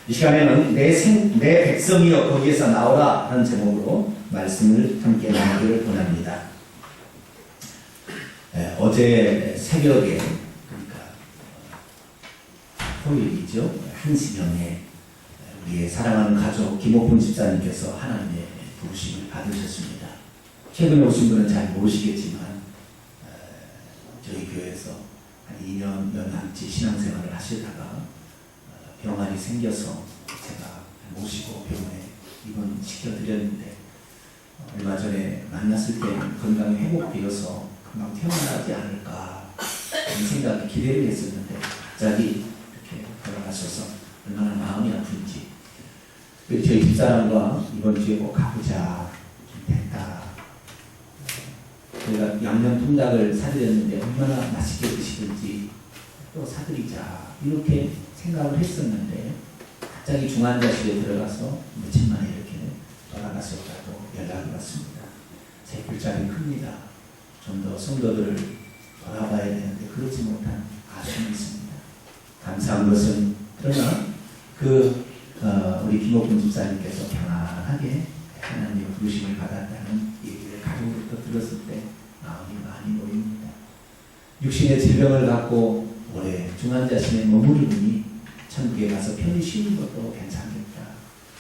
이 시간에는 내 백성이여 거기에서 나오라 하는 제목으로 말씀을 함께 나누기를 원합니다. 어제 새벽에, 그러니까 토요일이죠. 1시경에 우리의 사랑하는 가족 김옥훈 집사님께서 하나님의 부르심을 받으셨습니다. 최근에 오신 분은 잘 모르시겠지만 저희 교회에서 한 2년 남짓 신앙생활을 하시다가 병환이 생겨서 제가 모시고 병원에 입원시켜드렸는데 얼마 전에 만났을 때는 건강이 회복되어서 금방 태어나지 않을까 그런 생각이 기대를 했었는데 갑자기 이렇게 돌아가셔서 얼마나 마음이 아픈지 저희 집사람과 이번 주에 꼭 가보자 좀 됐다. 저희가 양념 통닭을 사드렸는데 얼마나 맛있게 드시든지 또 사드리자 이렇게 생각을 했었는데 갑자기 중환자실에 들어가서 며칠 만에 이렇게 돌아가셨다고 연락이 왔습니다. 제 불자리 큽니다. 좀 더 성도들을 돌아봐야 되는데 그렇지 못한 아쉬움이 있습니다. 감사한 것은 그러나 우리 김옥훈 집사님께서 편안하게 하나님의 부르심을 받았다는 얘기를 가족으로부터 들었을 때 마음이 많이 놓입니다. 육신의 질병을 갖고 오래 중환자실에 머무르니 천국에 가서 편히 쉬는 것도 괜찮겠다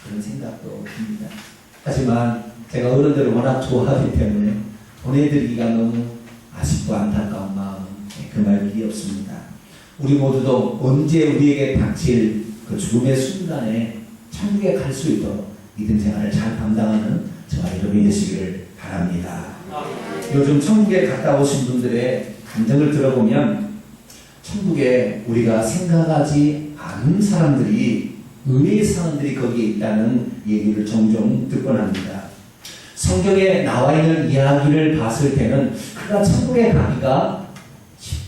그런 생각도 듭니다. 하지만 제가 어른들을 워낙 좋아하기 때문에 보내드리기가 너무 아쉽고 안타까운 마음은 금할 길이 없습니다. 우리 모두도 언제 우리에게 닥칠 그 죽음의 순간에 천국에 갈 수 있도록 믿음 생활을 잘 감당하는 저와 여러분이 되시기를 바랍니다. 요즘 천국에 갔다 오신 분들의 감정을 들어보면 천국에 우리가 생각하지 않은 사람들이 의외의 사람들이 거기에 있다는 얘기를 종종 듣곤 합니다. 성경에 나와 있는 이야기를 봤을 때는 그가 천국에 가기가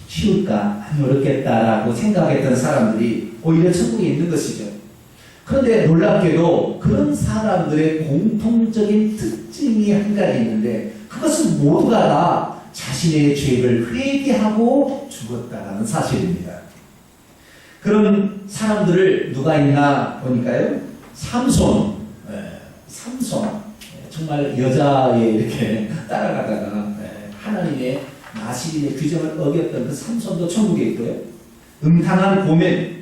쉬울까 어렵겠다라고 생각했던 사람들이 오히려 천국에 있는 것이죠. 그런데 놀랍게도 그런 사람들의 공통적인 특징이 한 가지 있는데 그것은 모두가 다 자신의 죄를 회개하고 죽었다는 사실입니다. 그런 사람들을 누가 있나 보니까요. 삼손 정말 여자에 이렇게 따라가다가 하나님의 나시린의 규정을 어겼던 그 삼손도 천국에 있고요. 음탕한 고멜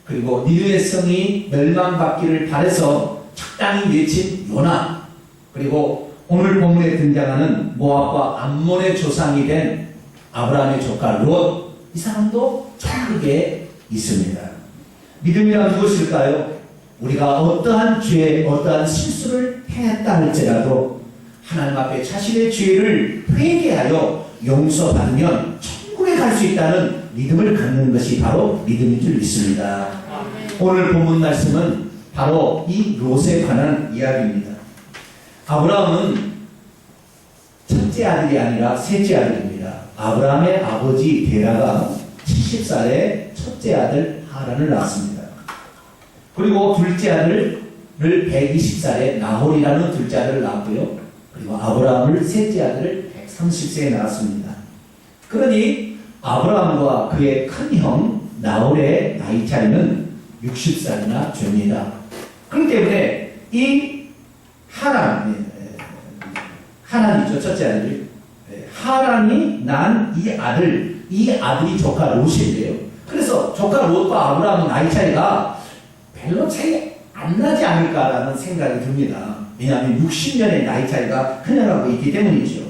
그리고 니느웨 성이 멸망받기를 바라서 적당히 외친 요나 그리고 오늘 본문에 등장하는 모압과 암몬의 조상이 된 아브라함의 조카 롯 이 사람도 천국에 있습니다. 믿음이란 무엇일까요? 우리가 어떠한 죄, 어떠한 실수를 행했다 할지라도 하나님 앞에 자신의 죄를 회개하여 용서받으면 천국에 갈 수 있다는 믿음을 갖는 것이 바로 믿음인 줄 믿습니다. 오늘 본문 말씀은 바로 이 롯에 관한 이야기입니다. 아브라함은 첫째 아들이 아니라 셋째 아들입니다. 아브라함의 아버지 데라가 70살에 첫째 아들 하란을 낳았습니다. 그리고 둘째 아들을 120살에 나홀이라는 둘째 아들을 낳았고요. 그리고 아브라함을 셋째 아들을 130세에 낳았습니다. 그러니 아브라함과 그의 큰 형 나홀의 나이 차이는 60살이나 됩니다. 그렇기 때문에 이 하란이죠. 첫째 아들. 하란이 난 이 아들이 조카 롯인데요. 그래서 조카 롯과 아브라함의 나이 차이가 별로 차이 안 나지 않을까라는 생각이 듭니다. 왜냐하면 60년의 나이 차이가 흘러가고 있기 때문이죠.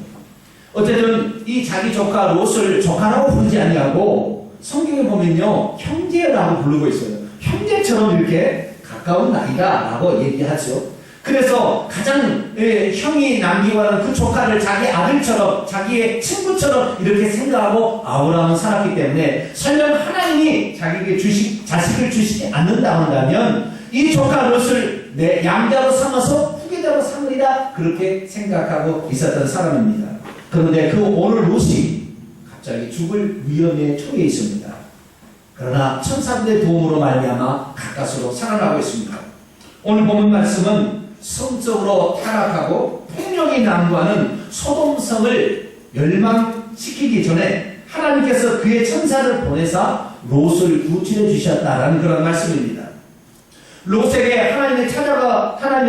어쨌든 이 자기 조카 롯을 조카라고 부르지 아니하고 성경에 보면요 형제라고 부르고 있어요. 형제처럼 이렇게 가까운 나이다라고 얘기하죠. 그래서 가장 형이 남기고 하는 그 조카를 자기 아들처럼 자기의 친구처럼 이렇게 생각하고 아브라함은 살았기 때문에 설령 하나님이 자기에게 자식을 주시지 않는다 한다면 이 조카 롯을 내 양자로 삼아서 후계자로 삼으리라 그렇게 생각하고 있었던 사람입니다. 그런데 그 오늘 롯이 갑자기 죽을 위험에 처해 있습니다. 그러나 천사들의 도움으로 말미암아 가까스로 살아나고 있습니다. 오늘 본문 말씀은 성적으로 타락하고 폭력이 난무하는 소돔성을 멸망시키기 전에 하나님께서 그의 천사를 보내사 롯을 구출해 주셨다라는 그런 말씀입니다. 롯에게 하나님의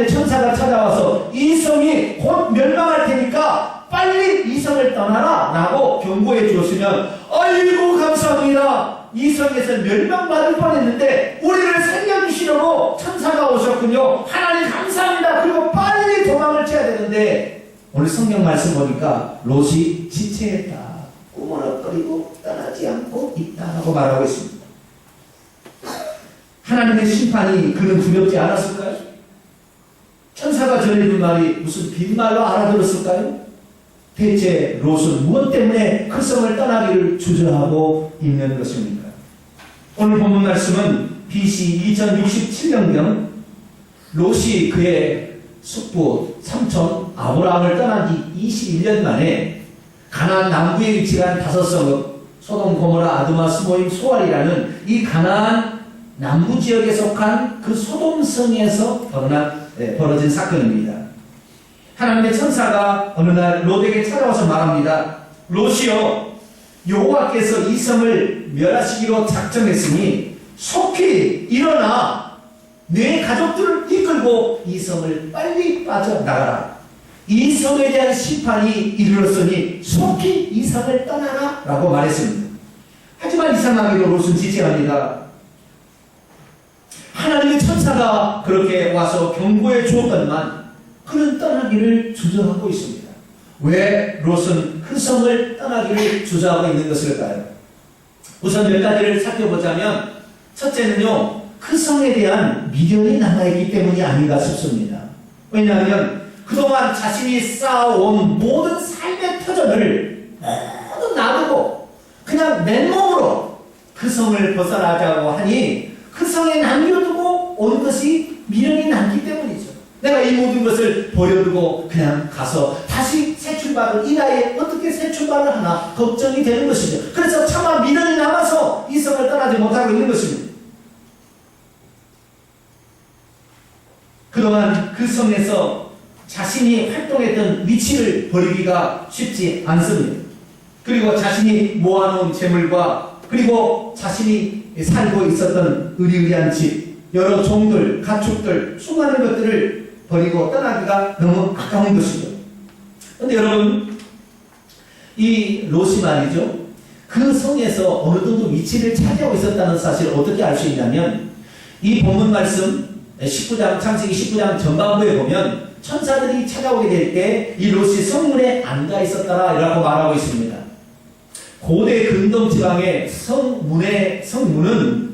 천사가 찾아와서 이 성이 곧 멸망할 테니까 빨리 이 성을 떠나라 라고 경고해 주었으면, 아이고 감사합니다. 이 성에서 멸망받을 뻔했는데 우리를 살려주시려고 천사가 오셨군요. 하나님 감사합니다. 그리고 빨리 도망을 쳐야 되는데, 오늘 성경 말씀 보니까 롯이 지체했다, 꾸물럭거리고 떠나지 않고 있다라고 말하고 있습니다. 하나님의 심판이 그는 두렵지 않았을까요? 천사가 전해준 말이 무슨 빈말로 알아들었을까요? 대체 롯은 무엇 때문에 그 성을 떠나기를 주저하고 있는 것입니까? 오늘 본문 말씀은 BC 2067년경 롯이 그의 숙부 삼촌 아브라함을 떠난 지 21년 만에 가나안 남부에 위치한 5성읍 소돔, 고모라, 아드마, 스모임, 소알이라는 이 가나안 남부 지역에 속한 그 소돔성에서 벌어진 사건입니다. 하나님의 천사가 어느 날 롯에게 찾아와서 말합니다. 롯이여, 여호와께서 이 성을 멸하시기로 작정했으니 속히 일어나 내 가족들을 이끌고 이 성을 빨리 빠져나가라. 이 성에 대한 심판이 이르렀으니 속히 이 성을 떠나라 라고 말했습니다. 하지만 이상하게도 롯은 지체합니다. 하나님의 천사가 그렇게 와서 경고해 주었건만 그는 떠나기를 주저하고 있습니다. 왜 롯은 그 성을 떠나기를 주저하고 있는 것일까요? 우선 몇 가지를 살펴보자면, 첫째는요, 그 성에 대한 미련이 남아있기 때문이 아닌가 싶습니다. 왜냐하면 그동안 자신이 쌓아온 모든 삶의 터전을 모두 놔두고 그냥 맨몸으로 그 성을 벗어나자고 하니 그 성에 남겨두고 온 것이 미련이 남기 때문이죠. 내가 이 모든 것을 버려두고 그냥 가서 다시 새 출발을, 이 나이에 어떻게 새 출발을 하나 걱정이 되는 것이죠. 그래서 차마 미련이 남아서 이 성을 떠나지 못하고 있는 것입니다. 그동안 그 성에서 자신이 활동했던 위치를 버리기가 쉽지 않습니다. 그리고 자신이 모아놓은 재물과 그리고 자신이 살고 있었던 의리의리한 집, 여러 종들, 가축들, 수많은 것들을 버리고 떠나기가 너무 아까운 것이죠. 그런데 여러분, 이 롯이 말이죠, 그 성에서 어느 정도 위치를 차지하고 있었다는 사실을 어떻게 알 수 있냐면, 이 본문 말씀 19장, 창세기 19장 전반부에 보면 천사들이 찾아오게 될 때 이 롯이 성문에 앉아 있었다라 라고 말하고 있습니다. 고대 근동 지방의 성문은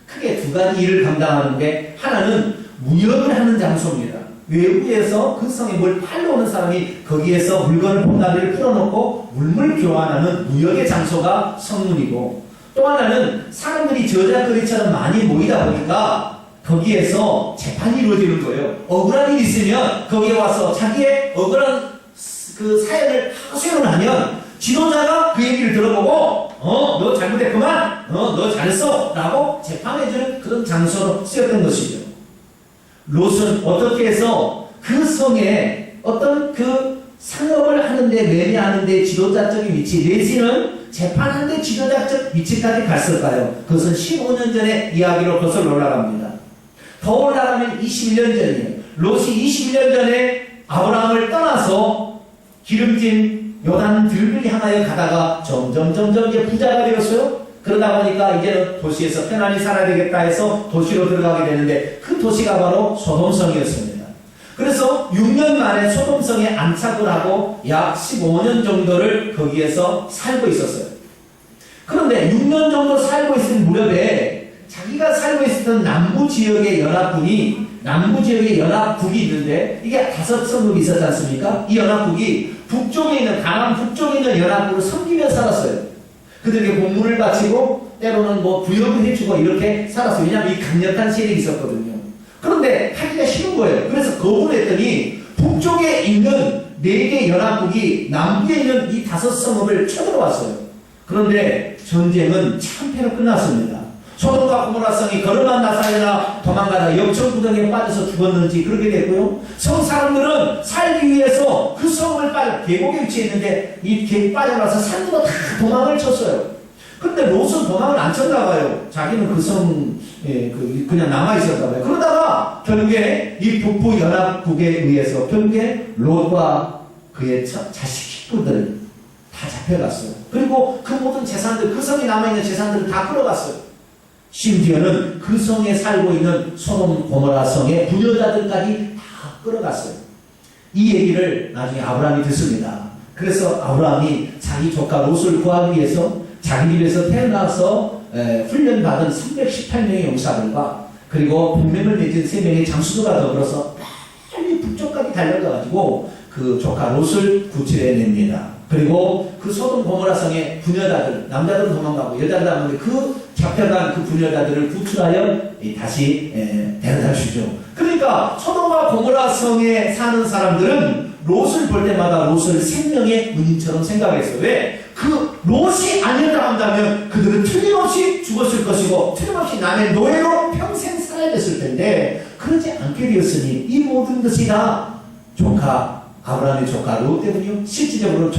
크게 두 가지 일을 감당하는데, 하나는 무역을 하는 장소입니다. 외부에서 그 성에 뭘 팔러 오는 사람이 거기에서 물건을 봉다리를 풀어놓고 물물 교환하는 무역의 장소가 성문이고, 또 하나는 사람들이 저작거리처럼 많이 모이다 보니까 거기에서 재판이 이루어지는 거예요. 억울한 일이 있으면 거기에 와서 자기의 억울한 그 사연을 하소연을 하면 지도자가 그 얘기를 들어보고 너 잘못했구만, 너 잘했어 라고 재판해주는 그런 장소로 쓰였던 것이죠. 롯은 어떻게 해서 그 성에 어떤 그 상업을 하는데, 매매하는데 지도자적인 위치 내지는 재판하는데 지도자적 위치까지 갔을까요? 그것은 15년 전의 이야기로 거슬러 올라갑니다. 더 올라가면 21년 전이에요. 롯이 21년 전에 아브라함을 떠나서 기름진 요단 들을 향하여 가다가 점점 이제 부자가 되었어요. 그러다 보니까 이제는 도시에서 편안히 살아야 되겠다 해서 도시로 들어가게 되는데, 그 도시가 바로 소돔성이었습니다. 그래서 6년 만에 소돔성에 안착을 하고 약 15년 정도를 거기에서 살고 있었어요. 그런데 6년 정도 살고 있을 무렵에 자기가 살고 있었던 남부 지역의 연합군이, 있는데 이게 5성읍이 있었지 않습니까? 이 연합국이 북쪽에 있는, 강한 북쪽에 있는 연합국을 섬기며 살았어요. 그들에게 공물을 바치고 때로는 부역을 해주고 이렇게 살았어요. 왜냐하면 이 강력한 세력이 있었거든요. 그런데 하기가 싫은 거예요. 그래서 거부를 했더니 북쪽에 있는 4개 연합국이 남부에 있는 이 5성읍을 쳐들어왔어요. 그런데 전쟁은 참패로 끝났습니다. 소돔과 고모라 성이 걸어만 나사이나 도망가다 역청구덩이에 빠져서 죽었는지 그렇게 됐고요. 성 사람들은 살기 위해서 그 성을 계곡에 위치해 있는데 이 계곡 빠져나서 산으로 다 도망을 쳤어요. 근데 롯은 도망을 안 쳤나 봐요. 자기는 그냥 남아있었나 봐요. 그러다가 결국에 이 북부 연합국에 의해서 결국에 롯과 그의 자식 식구들 다 잡혀갔어요. 그리고 그 모든 재산들, 그 성에 남아있는 재산들을 다 끌어갔어요. 심지어는 그 성에 살고 있는 소돔 고모라 성의 부녀자들까지 다 끌어갔어요. 이 얘기를 나중에 아브라함이 듣습니다. 그래서 아브라함이 자기 조카 롯을 구하기 위해서 자기 집에서 태어나서 훈련받은 318명의 용사들과 그리고 분명을 맺은 3명의 장수들과 더불어서 빨리 북쪽까지 달려가가지고 그 조카 롯을 구출해냅니다. 그리고 그 소돔 고모라 성의 부녀자들, 남자들은 도망가고 여자들은 도망가는데 그 잡혀간 그 부녀자들을 구출하여 다시 데려다 주죠. 그러니까 소돔과 고모라 성에 사는 사람들은 롯을 볼 때마다 롯을 생명의 은인처럼 생각했어요. 왜? 그 롯이 아니었다 한다면 그들은 틀림없이 죽었을 것이고 틀림없이 남의 노예로 평생 살아야 됐을 텐데 그러지 않게 되었으니 이 모든 것이 다 아브라함의 조카 롯 때문이요. 실질적으로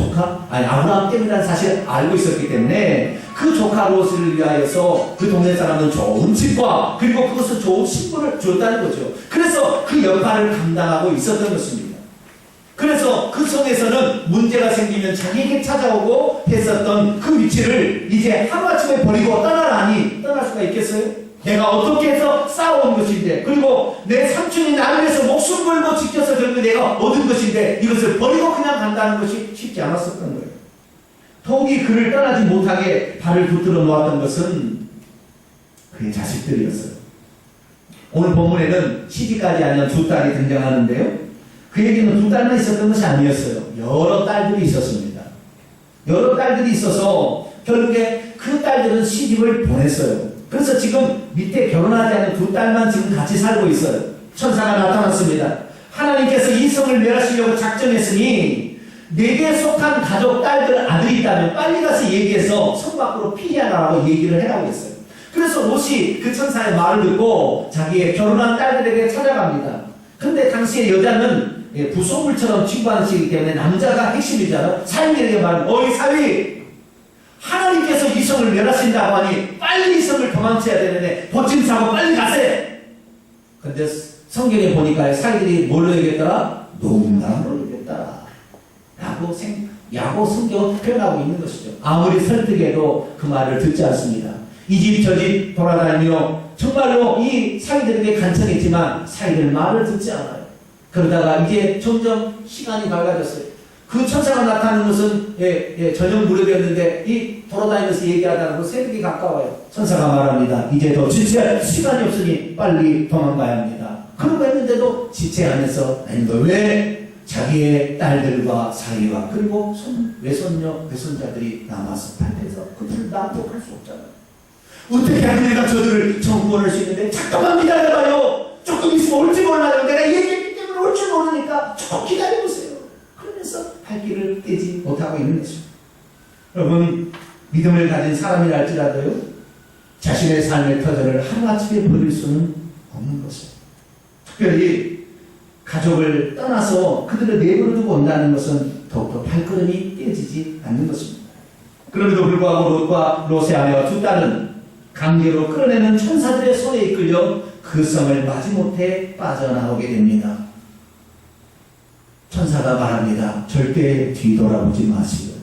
아브라함 때문이라는 사실을 알고 있었기 때문에 그 조카 롯을 위하여서 그 동네 사람은 좋은 집과 그리고 그것은 좋은 신분을 줬다는 거죠. 그래서 그 역할을 감당하고 있었던 것입니다. 그래서 그 성에서는 문제가 생기면 자기에게 찾아오고 했었던 그 위치를 이제 하루아침에 버리고 떠나라니 떠날 수가 있겠어요? 내가 어떻게 해서 쌓아온 것인데 그리고 내 삼촌이 나를 위해서 목숨 걸고 지켜서 결국 내가 얻은 것인데 이것을 버리고 그냥 간다는 것이 쉽지 않았었던 거예요. 더욱이 그를 떠나지 못하게 발을 붙들어 놓았던 것은 그의 자식들이었어요. 오늘 본문에는 시집까지 아니라 두 딸이 등장하는데요. 그에게는 두 딸만 있었던 것이 아니었어요. 여러 딸들이 있었습니다. 여러 딸들이 있어서 결국에 그 딸들은 시집을 보냈어요. 그래서 지금 밑에 결혼하지 않은 두 딸만 지금 같이 살고 있어요. 천사가 나타났습니다. 하나님께서 이 성을 멸하시려고 작정했으니 내게 속한 가족 딸들 아들이 있다면 빨리 가서 얘기해서 성 밖으로 피하라고 얘기를 해라고 했어요. 그래서 롯이 그 천사의 말을 듣고 자기의 결혼한 딸들에게 찾아갑니다. 근데 당시의 여자는 부속물처럼 취급하는 시기 때문에 남자가 핵심이잖아요. 사위에게 말은 어이 사위 하나님께서 이 성을 멸하신다고 하니 빨리 이 성을 도망쳐야 되는데 보침사고 빨리 가세. 근데 성경에 보니까 사위들이 뭘로 얘기했더라? 농담으로 얘기했더라 라고 성경은 표현하고 있는 것이죠. 아무리 설득해도 그 말을 듣지 않습니다. 이 집 저 집 돌아다니며 정말로 이 사위들에게 간청했지만 사위들 말을 듣지 않아요. 그러다가 이제 점점 시간이 밝아졌어요. 그 천사가 나타나는 것은 저녁 무렵이었는데 이 돌아다니면서 얘기하다가 새벽이 가까워요. 천사가 말합니다. 이제 더 지체할 시간이 없으니 빨리 도망가야 합니다. 그러고 했는데도 지체하면서 왜 자기의 딸들과 사위와 그리고 외손녀 외손자들이 남아서 탈퇴해서 그들을 납득할 수 없잖아요. 어떻게 하면 내가 저들을 정구원할 수 있는데 잠깐만 기다려봐요. 조금 있으면 올지 몰라요. 내가 얘기했기 때문에 올 줄 모르니까 조금 기다려보세요. 그러면서 할 길을 떼지 못하고 있는 것입니다. 여러분 믿음을 가진 사람이랄지라도요 자신의 삶의 터전을 하루아침에 버릴 수는 없는 것입니다. 특별히 가족을 떠나서 그들을 내버려두고 온다는 것은 더욱더 발걸음이 떼어지지 않는 것입니다. 그럼에도 불구하고 롯과 롯의 아내와 두 딸은 강제로 끌어내는 천사들의 손에 이끌려 그 성을 마지못해 빠져나오게 됩니다. 천사가 말합니다. 절대 뒤돌아보지 마시오.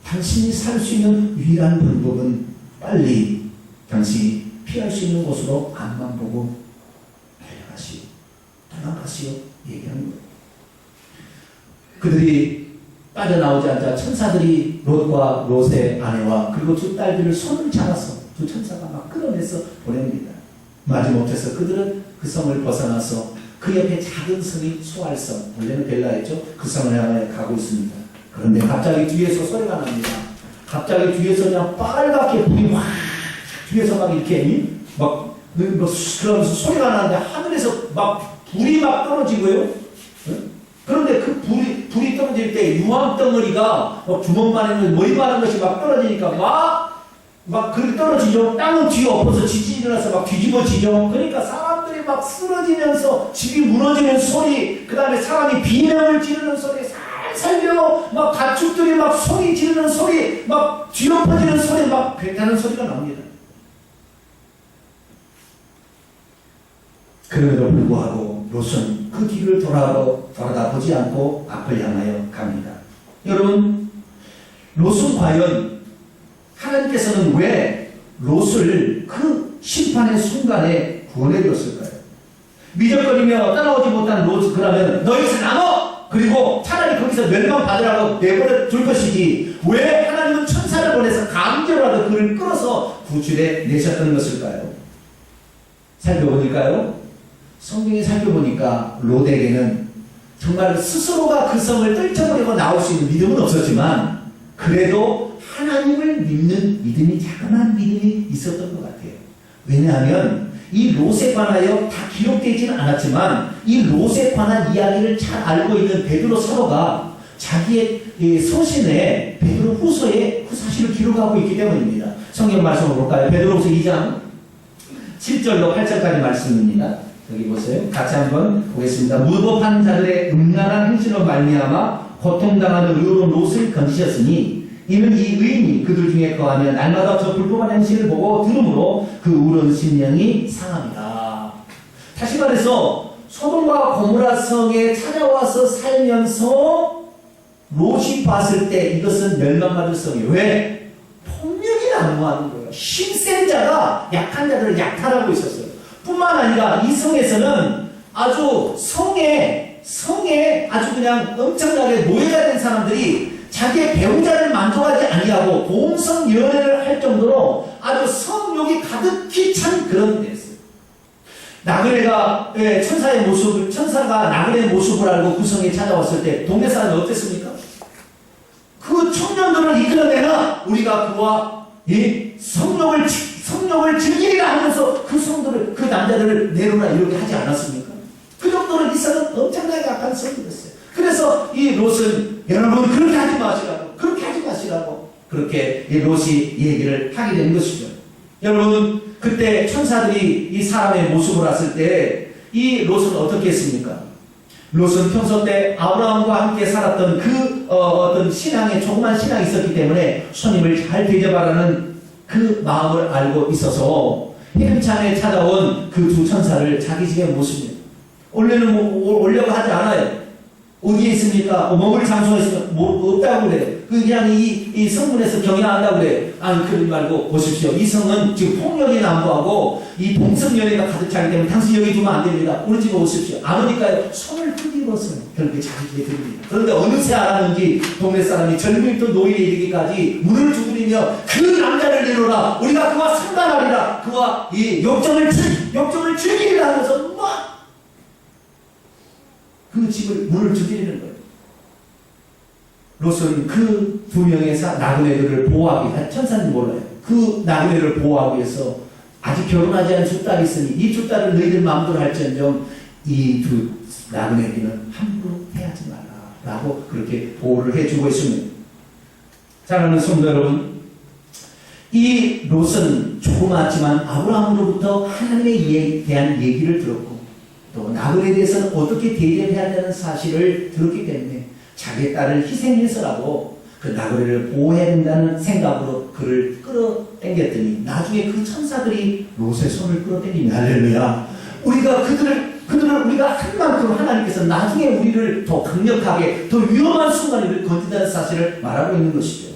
당신이 살 수 있는 유일한 방법은 빨리 당신이 피할 수 있는 곳으로 앞만 보고 달려가시오. 도망가시오. 얘기하는 거예요. 그들이 빠져나오지 않자 천사들이 롯과 롯의 아내와 그리고 두 딸들을 손을 잡아서 두 천사가 막 끌어내서 보냅니다. 마지못해서 그들은 그 성을 벗어나서 그 옆에 작은 성이 소알성, 원래는 벨라였죠. 그 성을 향해 가고 있습니다. 그런데 갑자기 뒤에서 소리가 납니다. 갑자기 뒤에서 그냥 빨갛게 불이 확 뒤에서 막 이렇게 막 그러면서 소리가 나는데 하늘에서 막 불이 막 떨어지고요. 그런데 그 불이 떨어질 때 유황 덩어리가 주먹만 있는 머리만한 것이 막 떨어지니까 막 그렇게 떨어지죠. 땅은 뒤에 엎어서 지진이 일어나서 막 뒤집어지죠. 그러니까 사람들이 막 쓰러지면서 집이 무너지는 소리, 그 다음에 사람이 비명을 지르는 소리, 살살며 막 가축들이 막 소리 지르는 소리, 막 뒤엎어지는 소리, 막 배타는 소리가 납니다. 그럼에도 불구하고 롯은 그 길을 돌아다보지 않고 앞을 향하여 갑니다. 여러분, 롯은 과연 하나님께서는 왜 롯을 그 심판의 순간에 구원해 줬을까요? 미적거리며 따라오지 못한 롯, 그러면 너희서 남어! 그리고 차라리 거기서 멸망받으라고 내버려 둘 것이지 왜 하나님은 천사를 보내서 강제로라도 그를 끌어서 구출해 내셨던 것일까요? 살펴보니까요, 성경에 살펴보니까 롯에게는 정말 스스로가 그 성을 떨쳐버리고 나올 수 있는 믿음은 없었지만 그래도 하나님을 믿는 믿음이, 자그마한 믿음이 있었던 것 같아요. 왜냐하면 이 롯에 관하여 다 기록되지는 않았지만 이 롯에 관한 이야기를 잘 알고 있는 베드로 사도가 자기의 서신에 베드로 후서에 그 사실을 기록하고 있기 때문입니다. 성경 말씀을 볼까요? 베드로후서 2장 7절로 8절까지 말씀입니다. 여기 보세요. 같이 한번 보겠습니다. 무법한 자들의 음란한 행실로 말미암아 고통당하는 의로운 롯을 건지셨으니 이는 이 의인이 그들 중에 거하며 날마다 저 불법한 행실을 보고 들음으로 그 우러운 심령이 상합니다. 다시 말해서 소돔과 고모라 성에 찾아와서 살면서 롯이 봤을 때 이것은 멸망받을 성이에요. 왜? 폭력이 난무하는 거예요. 힘센 자가 약한 자들을 약탈하고 있었어요. 뿐만 아니라 이 성에서는 아주 성에 아주 그냥 엄청나게 노예가 된 사람들이 자기의 배우자를 만족하지 아니하고 동성 연애를 할 정도로 아주 성욕이 가득히 찬 그런 데였어요. 나그네가 천사가 나그네의 모습을 알고 그 성에 찾아왔을 때 동네 사람이 어땠습니까? 그 청년들을 이끌어내나 우리가 그와 성욕을 즐기리라 하면서 그 성도를, 그 남자들을 내놓으라 이렇게 하지 않았습니까? 그 정도로 이 성은 엄청나게 약한 성이었어요. 그래서 이 롯은 여러분 그렇게 하지 마시라고 그렇게 이 롯이 얘기를 하게 된 것이죠. 여러분, 그때 천사들이 이 사람의 모습을 봤을 때 이 롯은 어떻게 했습니까? 롯은 평소 때 아브라함과 함께 살았던 그 어떤 신앙에 조그만 신앙이 있었기 때문에 손님을 잘 대접하라는 그 마음을 알고 있어서 헤름찬에 찾아온 그 두 천사를 자기 집에 모십니다. 원래는 오려고 하지 않아요. 어디에 있습니까? 머물 장소에 있으면 없다고 그래. 그냥 이 성문에서 경영한다고 그래. 아니, 그러지 말고 보십시오. 이 성은 지금 폭력이 난무하고 이 동성연애가 가득 차기 때문에 당신 여기 두면 안 됩니다. 우리 집에 오십시오. 안 오니까요. 손을 흔들었어요. 그렇게 자기 집에 들립니다. 그런데 어느새 알았는지 동네 사람이 젊은이부터 노인에 이르기까지 문을 두드리며 그 남자를 내놓으라. 우리가 그와 상담하리라. 그와 이 욕정을 즐기리라 하면서 막 그 집을 문을 두드리는 거예요. 롯은 그 두 명의 나그네들을 보호하기 위해, 천사는 몰라요. 그 나그네를 보호하기 위해서 아직 결혼하지 않은 두 딸이 있으니 이 두 딸을 너희들 마음대로 할지언정 이 두 나그네들은 함부로 해하지 마라 라고 그렇게 보호를 해주고 있습니다. 사랑하는 성도 여러분, 이 롯은 조그맣지만 아브라함으로부터 하나님에 대한 얘기를 들었고 또 나그네에 대해서는 어떻게 대접해야 한다는 사실을 들었기 때문에 자기의 딸을 희생해서라도 그 나그네를 보호해야 된다는 생각으로 그를 끌어당겼더니 나중에 그 천사들이 롯의 손을 끌어당기며 할렐루야, 우리가 그들을 우리가 한 만큼 하나님께서 나중에 우리를 더 강력하게 더 위험한 순간을 건진다는 사실을 말하고 있는 것이죠.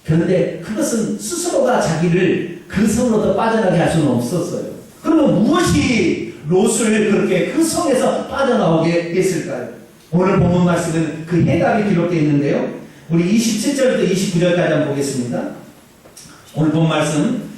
그런데 그것은 스스로가 자기를 그 성으로부터 빠져나게 할 수는 없었어요. 그러면 무엇이 롯을 그렇게 그 성에서 빠져나오게 했을까요? 오늘 본문 말씀은 그 해답이 기록되어 있는데요. 우리 27절부터 29절까지 한번 보겠습니다. 오늘 본 말씀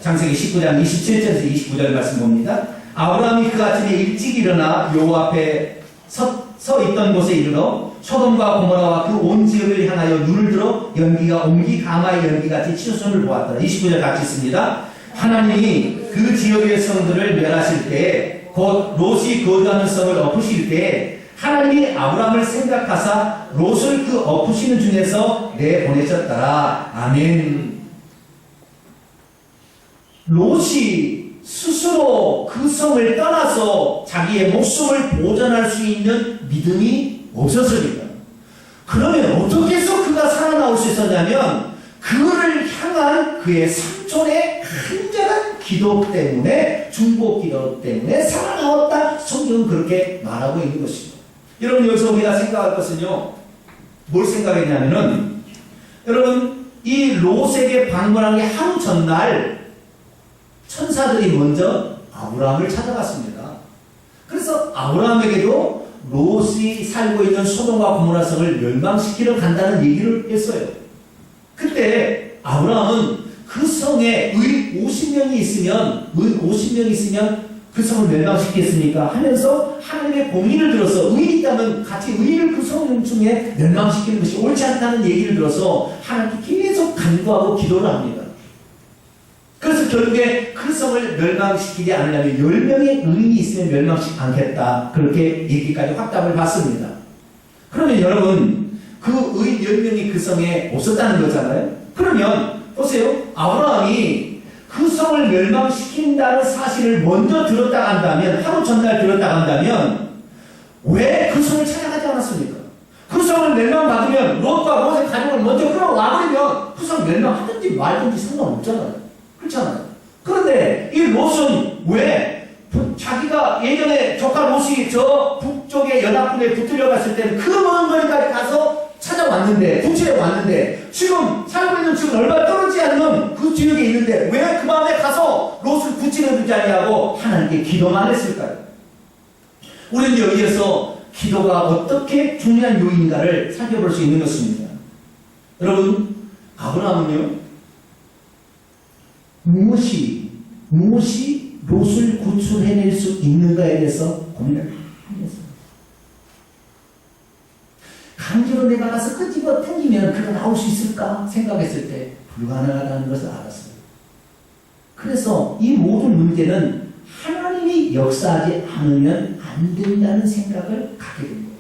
창세기 19장 27절에서 29절 말씀 봅니다. 아브라함이 그 아침에 일찍 일어나 여호와 앞에 서 있던 곳에 이르러 소돔과 고모라와 그 온 지역을 향하여 눈을 들어 연기가 옹기 가마의 연기같이 치솟음을 보았더라. 29절 같이 있습니다. 하나님이 그 지역의 성들을 멸하실 때 곧 롯이 거주하는 성을 엎으실 때 하나님이 아브라함을 생각하사 롯을 그 엎으시는 중에서 내보내셨더라. 아멘. 롯이 스스로 그 성을 떠나서 자기의 목숨을 보존할 수 있는 믿음이 없었으니까 그러면 어떻게 해서 그가 살아나올 수 있었냐면 그를 향한 그의 삼촌의 간절한 기도 때문에, 중보 기도 때문에 살아나왔다. 성경은 그렇게 말하고 있는 것이죠. 여러분, 여기서 우리가 생각할 것은요, 뭘 생각했냐면은, 여러분, 이 롯에게 방문한 게 하루 전날 천사들이 먼저 아브라함을 찾아갔습니다. 그래서 아브라함에게도 롯이 살고 있는 소돔과 고모라 성을 멸망시키러 간다는 얘기를 했어요. 그때 아브라함은 그 성에 의 50명이 있으면 그 성을 멸망시키겠습니까? 하면서 하나님의 공의를 들어서 의인이 있다면 같이 의인을 그 성 중에 멸망시키는 것이 옳지 않다는 얘기를 들어서 하나님께 계속 간구하고 기도를 합니다. 그래서 결국에 그 성을 멸망시키지 않으려면 10명의 의인이 있으면 멸망시키지 않겠다. 그렇게 얘기까지 확답을 받습니다. 그러면 여러분, 그 의인 10명이 그 성에 없었다는 거잖아요. 그러면 보세요. 아브라함이 그 성을 멸망시킨다는 사실을 먼저 들었다 한다면, 하루 전날 들었다 한다면 왜 그 성을 찾아가지 않았습니까? 그 성을 멸망받으면 롯과 롯의 가족을 먼저 끌어와버리면 그 성 멸망하든지 말든지 상관없잖아요. 그렇잖아요. 그런데 이 롯은 왜 자기가 예전에 조카 롯이 저 북쪽의 연합군에 붙들려 갔을 때는 그 먼 거리까지 가서 찾아왔는데, 구치해 왔는데, 지금 살고 있는 지금 얼마 떨어지지 않는 그 지역에 있는데 왜 그 밤에 가서 롯을 구치해 두지 않냐고 하나님께 기도만 했을까요? 우리는 여기에서 기도가 어떻게 중요한 요인인가를 살펴볼 수 있는 것입니다. 여러분, 아브라함은요, 무엇이 롯을 구출해낼 수 있는가에 대해서 고민을 많이 했습니다. 강제로 내가 가서 끄집어 당기면 그가 나올 수 있을까 생각했을 때 불가능하다는 것을 알았어요. 그래서 이 모든 문제는 하나님이 역사하지 않으면 안 된다는 생각을 갖게 된 거예요.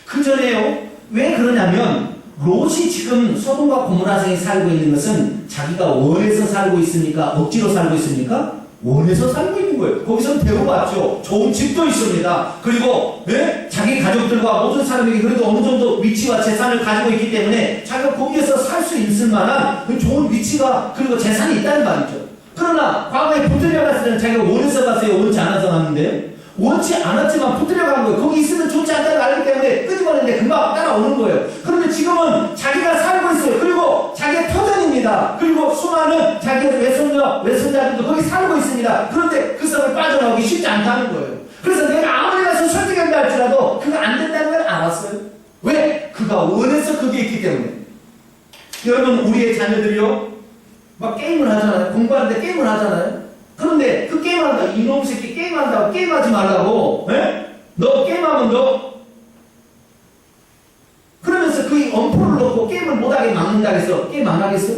그 전에요, 왜 그러냐면 롯이 지금 소돔과 고모라성에 살고 있는 것은 자기가 원해서 살고 있습니까? 억지로 살고 있습니까? 원해서 살고 있는 거예요. 거기서 대우받죠. 좋은 집도 있습니다. 그리고 자기 가족들과 모든 사람에게 그래도 어느 정도 위치와 재산을 가지고 있기 때문에 자기가 거기에서 살 수 있을 만한 좋은 위치가 그리고 재산이 있다는 말이죠. 그러나 과거에 붙들려 갔을 때는 자기가 원해서 갔어요? 원치 않아서 갔는데요? 원치 않았지만 붙들려 간 거예요. 거기 있으면 좋지 않다는 걸 알기 때문에 끄집어내는데 금방 따라오는 거예요. 그런데 지금은 자기가 살고 있어요. 그리고 자기의 터전입니다. 그리고 수많은 자기의 외손자들도 거기 살고 있습니다. 그런데 그 성을 빠져나오기 쉽지 않다는 거예요. 그래서 내가 아무리 가서 설득한다 할지라도 그거 안 된다는 걸 알았어요. 왜? 그가 원해서 거기에 있기 때문에. 여러분, 우리의 자녀들이요, 막 게임을 하잖아요. 공부하는데 게임을 하잖아요. 그런데 그 게임한다, 이놈 새끼 게임한다고 게임하지 말라고, 너 게임하면 너 그러면서 그 엄포를 놓고 게임을 못하게 막는다 해서 게임 안 하겠어요?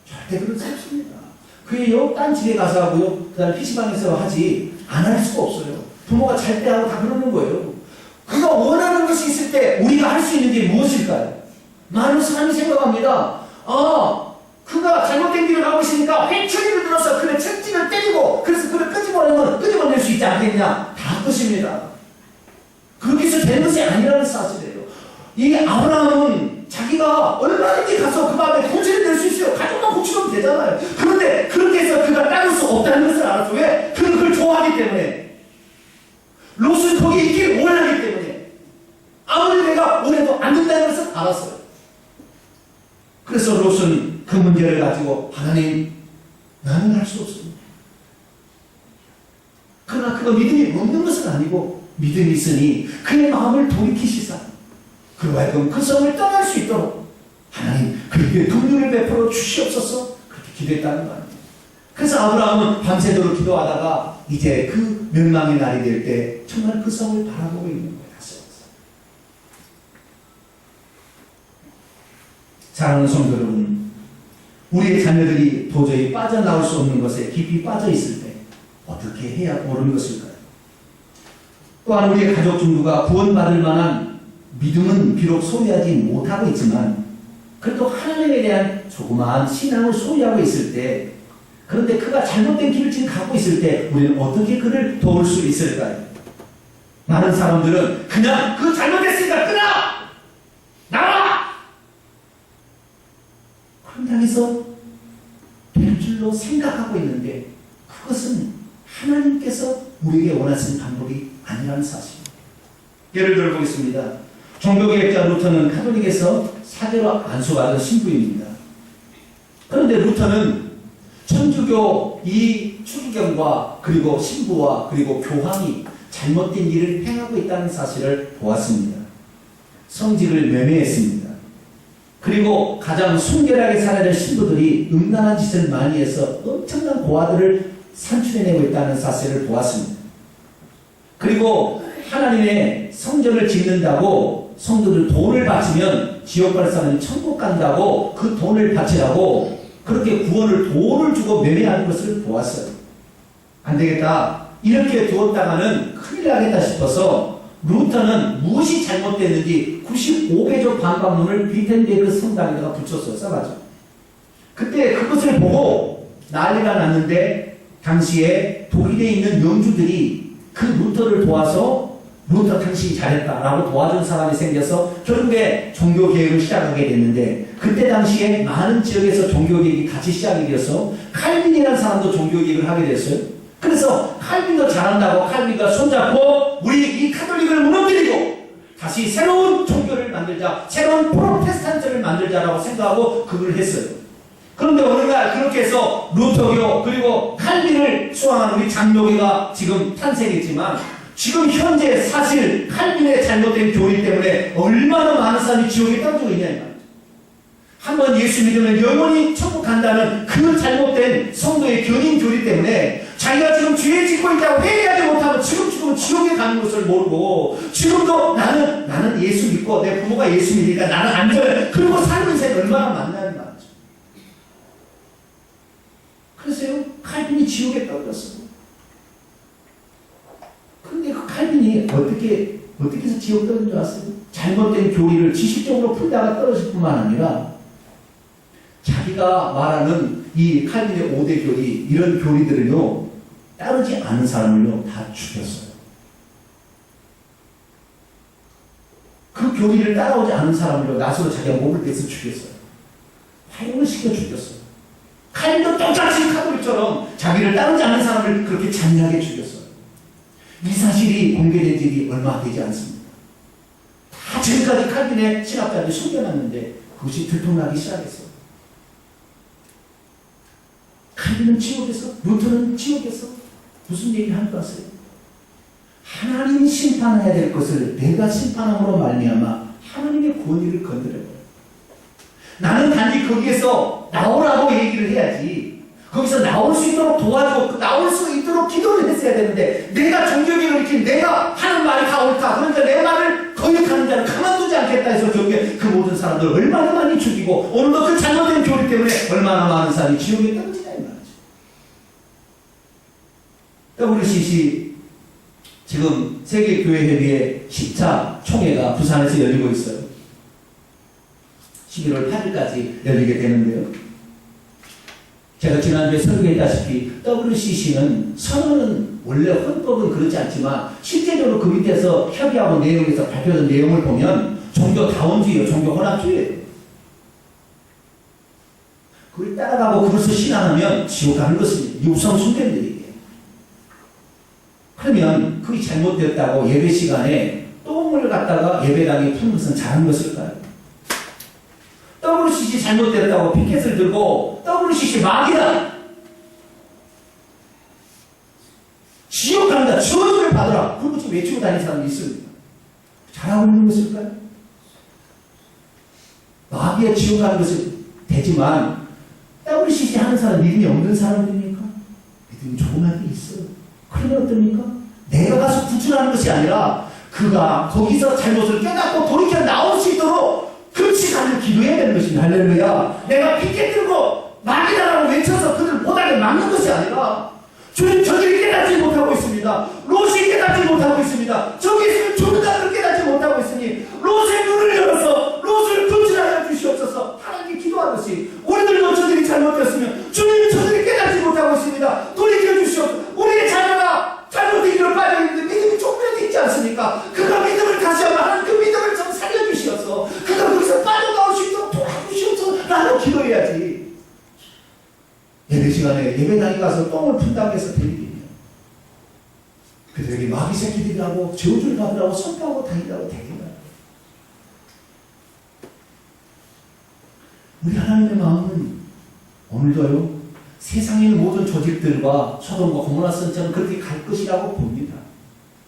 절대 그렇지 않습니다. 그게요, 딴 집에 가서 하고요, 그 다음에 PC방에서 하지 안 할 수가 없어요. 부모가 잘 때 하고 다 그러는 거예요. 그가 원하는 것이 있을 때 우리가 할 수 있는 게 무엇일까요? 많은 사람이 생각합니다. 그가 잘못된 길을 가고 있으니까 회초리를 들어서 그의 채찍을 때리고 그래서 그를 끄집어낼 수 있지 않겠냐? 다 것입니다. 그렇게 해서 되는 것이 아니라는 사실이에요. 이 아브라함은 자기가 얼마든지 가서 그 밤에 고치를 낼 수 있어요. 가족만 고치면 되잖아요. 그런데 그렇게 해서 그가 따를 수 없다는 것을 알았어. 왜? 그는 그걸 좋아하기 때문에. 롯은 거기에 있기를 원하기 때문에. 아무리 내가 원해도 안 된다는 것을 알았어요. 그래서 롯은 그 문제를 가지고 하나님, 나는 할 수 없습니다. 그러나 그가 믿음이 없는 것은 아니고 믿음이 있으니 그의 마음을 돌이키시사 그로 하여금 그 성을 떠날 수 있도록 하나님 그에게 긍휼을 베풀어 주시옵소서, 그렇게 기도했다는 말입니다. 그래서 아브라함은 밤새도록 기도하다가 이제 그 멸망의 날이 될 때 정말 그 성을 바라보고 있는 거예요. 사랑하는 성도 여러분, 우리의 자녀들이 도저히 빠져나올 수 없는 것에 깊이 빠져 있을 때 어떻게 해야 옳은 것일까요? 또한 우리의 가족 중 누가 구원받을 만한 믿음은 비록 소유하지 못하고 있지만 그래도 하나님에 대한 조그마한 신앙을 소유하고 있을 때, 그런데 그가 잘못된 길을 지금 갖고 있을 때 우리는 어떻게 그를 도울 수 있을까요? 많은 사람들은 그냥 그 잘못했으니까 끊어! 생각하고 있는데 그것은 하나님께서 우리에게 원하시는 방법이 아니라는 사실입니다. 예를 들어 보겠습니다. 종교개혁자 루터는 가톨릭에서 사제로 안수받은 신부입니다. 그런데 루터는 천주교 이 추기경과 그리고 신부와 그리고 교황이 잘못된 일을 행하고 있다는 사실을 보았습니다. 성직을 매매했습니다. 그리고 가장 순결하게 살아야 될 신부들이 음란한 짓을 많이 해서 엄청난 고아들을 산출해내고 있다는 사실을 보았습니다. 그리고 하나님의 성전을 짓는다고 성도들 돈을 바치면 지옥 갈 사람이 천국 간다고 그 돈을 바치라고 그렇게 구원을 돈을 주고 매매하는 것을 보았어요. 안 되겠다. 이렇게 두었다가는 큰일 나겠다 싶어서 루터는 무엇이 잘못됐는지 95개조 반박문을 비텐베르크 성당에다가 붙였어요. 써가지고. 그때 그것을 보고 난리가 났는데 당시에 독일에 있는 영주들이 그 루터를 도와서 루터 당신이 잘했다라고 도와준 사람이 생겨서 결국에 종교개혁을 시작하게 됐는데 그때 당시에 많은 지역에서 종교개혁이 같이 시작이 되어서 칼빈이라는 사람도 종교개혁을 하게 됐어요. 그래서 칼빈도 잘한다고 칼빈과 손잡고 우리 이 카톨릭을 무너뜨리고 다시 새로운 종교를 만들자, 새로운 프로테스탄트를 만들자라고 생각하고 그걸 했어요. 그런데 어느 날 그렇게 해서 루터교 그리고 칼빈을 수강한 우리 장로교가 지금 탄생했지만 지금 현재 사실 칼빈의 잘못된 교리 때문에 얼마나 많은 사람이 지옥에 떨어지고 있냐 이 말이죠. 한번 예수 믿으면 영원히 천국 간다는 그 잘못된 성도의 견인 교리 때문에 자기가 지금 죄 짓고 있다고 회개하지 못하고 지금 지옥에 가는 것을 모르고 지금도 나는 예수 믿고 내 부모가 예수 믿으니까 나는 안전해 그리고 삶은 인생 얼마나 많냐는 말이죠. 그래서요 칼빈이 지옥에 떨어졌어요. 근데 그 칼빈이 어떻게 해서 지옥 떨어진 줄 아세요? 잘못된 교리를 지식적으로 풀다가 떨어질 뿐만 아니라 자기가 말하는 이 칼빈의 5대 교리 이런 교리들을요 따르지 않은 사람을요 다 죽였어요. 그 교리를 따라오지 않은 사람을요 낫으로 자기가 목을 떼서 죽였어요. 화형을 시켜 죽였어요. 칼빈도 똑같이 카톨릭처럼 자기를 따르지 않은 사람을 그렇게 잔인하게 죽였어요. 이 사실이 공개된 지 얼마 되지 않습니다. 다 지금까지 칼빈의 신학자들이 숨겨놨는데 그것이 들통나기 시작했어요. 칼빈은 지옥에서, 루터는 지옥에서 무슨 얘기를 하는 줄 아세요? 하나님이 심판해야 될 것을 내가 심판함으로 말미암아 하나님의 권위를 건드려버려요. 나는 단지 거기에서 나오라고 얘기를 해야지. 거기서 나올 수 있도록 도와주고 나올 수 있도록 기도를 했어야 되는데 내가 종교개혁을 일으킨 내가 하는 말이 다 옳다. 그러니까 내 말을 거역하는 자를 가만두지 않겠다 해서 결국에 그 모든 사람들 얼마나 많이 죽이고 오늘도 그 잘못된 교리 때문에 얼마나 많은 사람이 지옥에 떨어지냐 이 말이죠. WCC 지금 세계교회협의회 10차 총회가 부산에서 열리고 있어요. 11월 8일까지 열리게 되는데요. 제가 지난주에 설교했다시피 WCC는 선언은 원래 헌법은 그렇지 않지만 실제적으로 그 밑에서 협의하고 내용에서 발표된 내용을 보면 종교 다원주의예요. 종교 혼합주의예요. 그걸 따라가고 그것을 신앙하면 지옥 가는 것은 우선순위들이에요. 그러면 그게 잘못되었다고 예배 시간에 똥을 갖다가 예배당에 푸는 것은 잘한 것일까요? WCC 잘못됐다고 피켓을 들고 WCC 막이다. 지옥 간다. 저주를 받으라. 그걸 지금 외치고 다니는 사람이 있습니다. 잘하고 있는 것일까요? 마귀에 지옥 가는 것은 되지만 WCC 하는 사람 믿음이 없는 사람입니까? 믿음이 조금하게 있어요. 그러면 어떻습니까? 내가 가서 구출하는 것이 아니라 그가 거기서 잘못을 깨닫고 돌이켜 나올 수 있도록 그렇지 가는 기도해야 되는 것입니다. 할렐루야. 내가 피켓 들고 막이다라고 외쳐서 그들 못하게 막는 것이 아니라 주님 저들이 깨닫지 못하고 있습니다. 롯이 깨닫지 못하고 있습니다. 저기 있으면 조르다를 깨닫지 못하고 있으니 롯의 눈을 열어서 롯을 구출하여 주시옵소서. 하나님께 기도하듯이 우리들도 저들이 잘못되었으면 주님 저들이 깨닫지 못하고 있습니다. 돌이켜 주시옵소서. 우리의 자녀가 잘못된 길로 빠져있는데 믿음이 조금이라도 있지 않습니까? 그가 믿음을 다시 한번 하는 그 믿음을 좀 살려주시옵소서. 그가 거기서 빠져나올 수 있도록 도와주시옵소서 라고 기도해야지. 예배 시간에 그들에게 마귀 새끼들이라고 저주를 받으라고 선포하고 다니라고 대기만. 우리 하나님의 마음은 오늘도요, 세상의 모든 조직들과 소돔과 고모라 선처럼 그렇게 갈 것이라고 봅니다.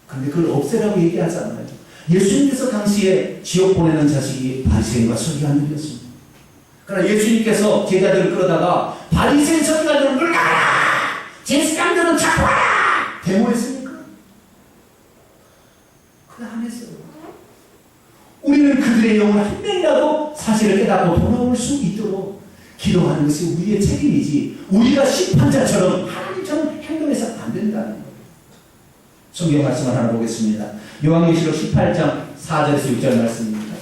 그런데 그걸 없애라고 얘기하잖아요. 예수님께서 당시에 지옥 보내는 자식이 바리새인과 서기관들이었습니다. 그러나 예수님께서 제자들을 끌어다가 바리새인 서기관들을 물러가라! 제사장들은 잡아라! 데모했습니까? 그거 안 했어요. 우리는 그들의 영을 한 명이라도 사실을 깨닫고 돌아올 수 있도록 기도하는 것이 우리의 책임이지, 우리가 심판자처럼 하나님처럼 행동해서 안 된다는 거예요. 성경 말씀을 하나 보겠습니다. 요한계시록 18장 4절에서 6절 말씀입니다.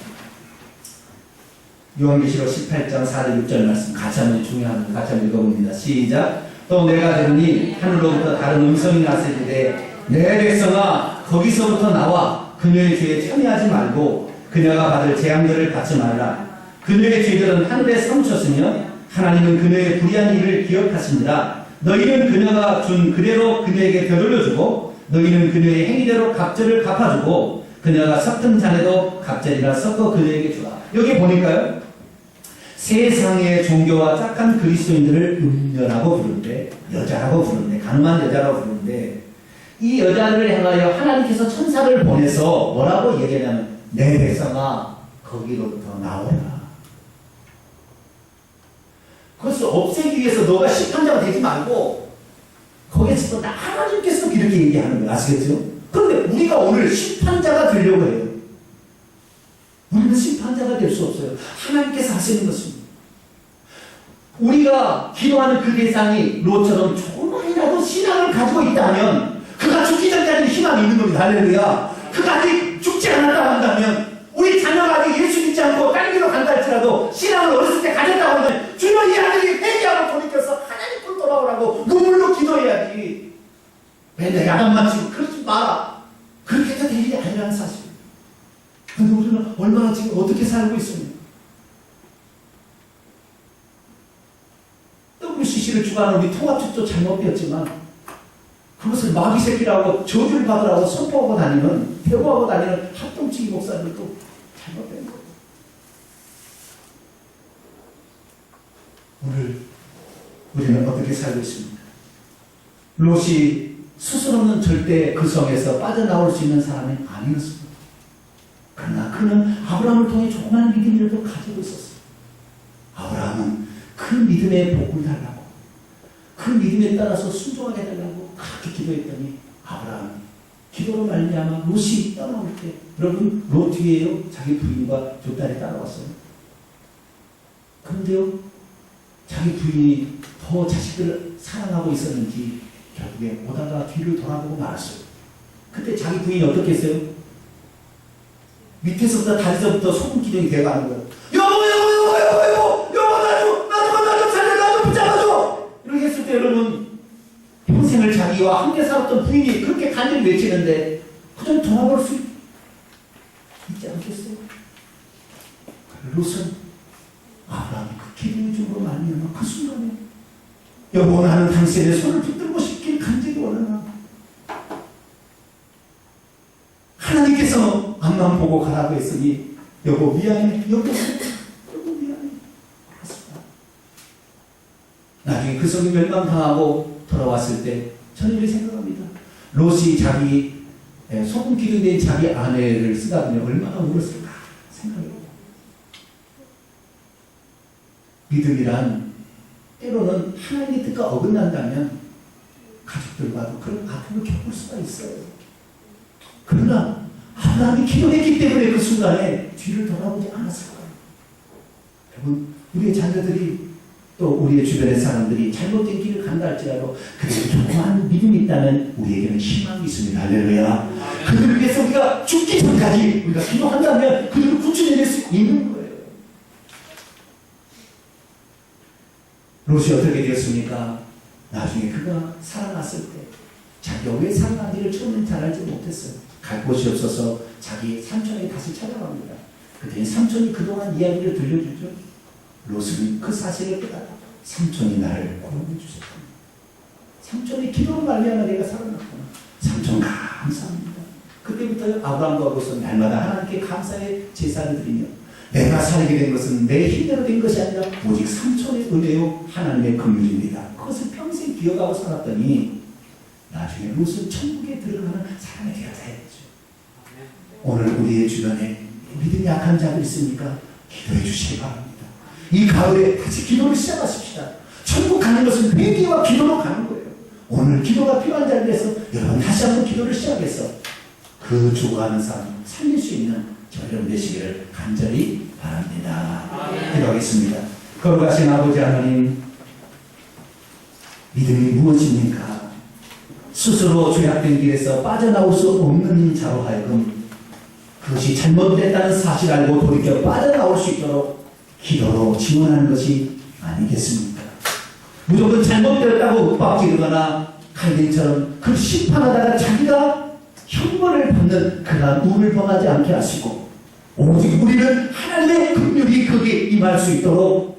요한계시록 18장 4절 6절 말씀 같이 한번 중요한 같이 한번 읽어봅니다. 시작. 또 내가 들으니 하늘로부터 다른 음성이 나서기를 내 백성아 거기서부터 나와 그녀의 죄에 참여하지 말고 그녀가 받을 재앙들을 받지 말라. 그녀의 죄들은 하늘에 사무쳤으며 하나님은 그녀의 불의한 일을 기억하시니라. 너희는 그녀가 준 그대로 그녀에게 되돌려주고 너희는 그녀의 행위대로 갑절을 갚아주고 그녀가 섞은 잔에도 갑절이라 섞어 그녀에게 주라. 여기 보니까요, 세상의 종교와 착한 그리스도인들을 음녀라고 부르는데, 여자라고 부르는데, 가늠한 여자라고 부르는데, 이 여자들을 향하여 하나님께서 천사를 보내서 뭐라고 얘기하냐면 내 백성아 거기로부터 나오라. 그것을 없애기 위해서 너가 심판자가 되지 말고 거기에서 또 하나님께서 이렇게 얘기하는 거예요. 아시겠죠? 그런데 우리가 오늘 심판자가 되려고 해요. 우리는 심판자가 될 수 없어요. 하나님께서 하시는 것입니다. 우리가 기도하는 그 대상이 롯처럼 조금이라도 신앙을 가지고 있다면 그가 죽기 전까지는 희망이 있는 겁니다. 할렐루야. 그가 아직 죽지 않았다고 한다면, 우리 자녀가 아직 예수 믿지 않고 딴 길로 간다 할지라도 신앙을 어렸을 때 가졌다고 하면 주여 이 아들이 회개하고 돌이켜서 하나님께 돌아오라고 눈물로 기도해야지. 왜 내가 야단만 치고 그러지 마라. 그렇게 해서 될 일이 아니라는 사실. 근데 우리는 얼마나 지금 어떻게 살고 있습니까? WCC를 주관하는 우리 통합측도 잘못되었지만 그것을 마귀 새끼라고 저주를 받으라고 선포하고 다니는, 배우하고 다니는 합동치기 목사들도 잘못된 거예요. 오늘 우리는 어떻게 살고 있습니까? 롯이 스스로는 절대 그 성에서 빠져나올 수 있는 사람이 아니었습니다. 그러나 그는 아브라함을 통해 조그마한 믿음이라도 가지고 있었어요. 아브라함은 그 믿음의 복을 달라고, 그 믿음에 따라서 순종하게 해달라고 그렇게 기도했더니 아브라함이 기도로 말미암아 롯이 떠나올 때, 여러분 롯 뒤에요 자기 부인과 두 딸이 따라왔어요. 그런데요 자기 부인이 더 자식들을 사랑하고 있었는지 결국에 오다가 뒤를 돌아보고 말았어요. 그때 자기 부인이 어떻게 했어요? 밑에서부터 다리서부터 소금 기둥이 되어가는 거예요. 여보 나 좀 살려, 나 좀 붙잡아줘. 이렇게 했을 때 여러분, 평생을 자기와 함께 살았던 부인이 그렇게 간절히 외치는데 그냥 돌아볼 수 있지 않겠어요? 롯은 아브라함이 그 기둥을 줌으로 말미암아 그 순간에 여보 나는 당신의 손을 붙들고 싶길 간절히 원하나. 하나님께서 앞만 보고 가라고 했으니 여보 미안해, 여보 미안해. 알았습니다. 나중에 그 성이 멸망당하고 돌아왔을 때 저는 이렇게 생각합니다. 롯이 자기 소금 기둥 된 자기 아내를 쓰다보니 얼마나 울었을까 생각해요. 믿음이란 때로는 하나님의 뜻과 어긋난다면 가족들과도 그런 아픔을 겪을 수가 있어요. 그러나 아브라함이 기도했기 때문에 그 순간에 뒤를 돌아보지 않았을 거예요. 여러분, 우리의 자녀들이 또 우리의 주변의 사람들이 잘못된 길을 간다 할지라도 그들이 조그마한 믿음이 있다면 우리에게는 희망이 있습니다. 할렐루야. 그들을 위해서 우리가 죽기 전까지 우리가 기도한다면 그들을 구출해낼 수 있는 거예요. 롯이 어떻게 되었습니까? 나중에 그가 살아났을 때 자기가 왜 살아난지를 처음엔 잘 알지 못했어요. 갈 곳이 없어서 자기 삼촌에게 다시 찾아갑니다. 그랬더니 삼촌이 그동안 이야기를 들려주죠. 롯은 그 사실을 깨달아 삼촌이 나를 구원해 주셨구나. 삼촌이 기도로 말미암아 내가 살아났구나. 삼촌 가 그 아브라함과로서 날마다 하나님께 감사의 제사를 드리며 내가 살게 된 것은 내 힘대로 된 것이 아니라 오직 삼촌의 은혜요 하나님의 긍휼입니다. 그것을 평생 기억하고 살았더니 나중에 롯은 천국에 들어가는 사람이 되었다 했죠. 오늘 우리의 주변에 믿음이 약한 자들 있습니까? 기도해 주시기 바랍니다. 이 가을에 다시 기도를 시작하십시다. 천국 가는 것은 회개와 기도로 가는 거예요. 오늘 기도가 필요한 자리에서 여러분 다시 한번 기도를 시작해서 그 죽어가는 삶 살릴 수 있는 저녁 되시기를 간절히 바랍니다. 기도하겠습니다. 거룩하신 아버지 하나님, 믿음이 무엇입니까? 스스로 죄악된 길에서 빠져나올 수 없는 자로 하여금 그것이 잘못됐다는 사실 알고 돌이켜 빠져나올 수 있도록 기도로 지원하는 것이 아니겠습니까? 무조건 잘못되었다고 윽박지르거나 칼빈처럼 그 심판하다가 자기가 형벌을 받는 그러한 운을 범하지 않게 하시고 오직 우리는 하나님의 긍휼이 거기에 임할 수 있도록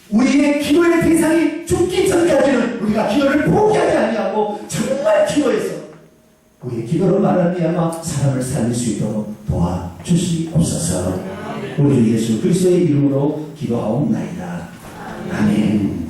우리의 기도의 대상이 죽기 전까지는 우리가 기도를 포기하지 아니하고 정말 기도해서 우리의 기도로 말미암아 사람을 살릴 수 있도록 도와주시옵소서. 우리 예수 그리스도의 이름으로 기도하옵나이다. 아멘.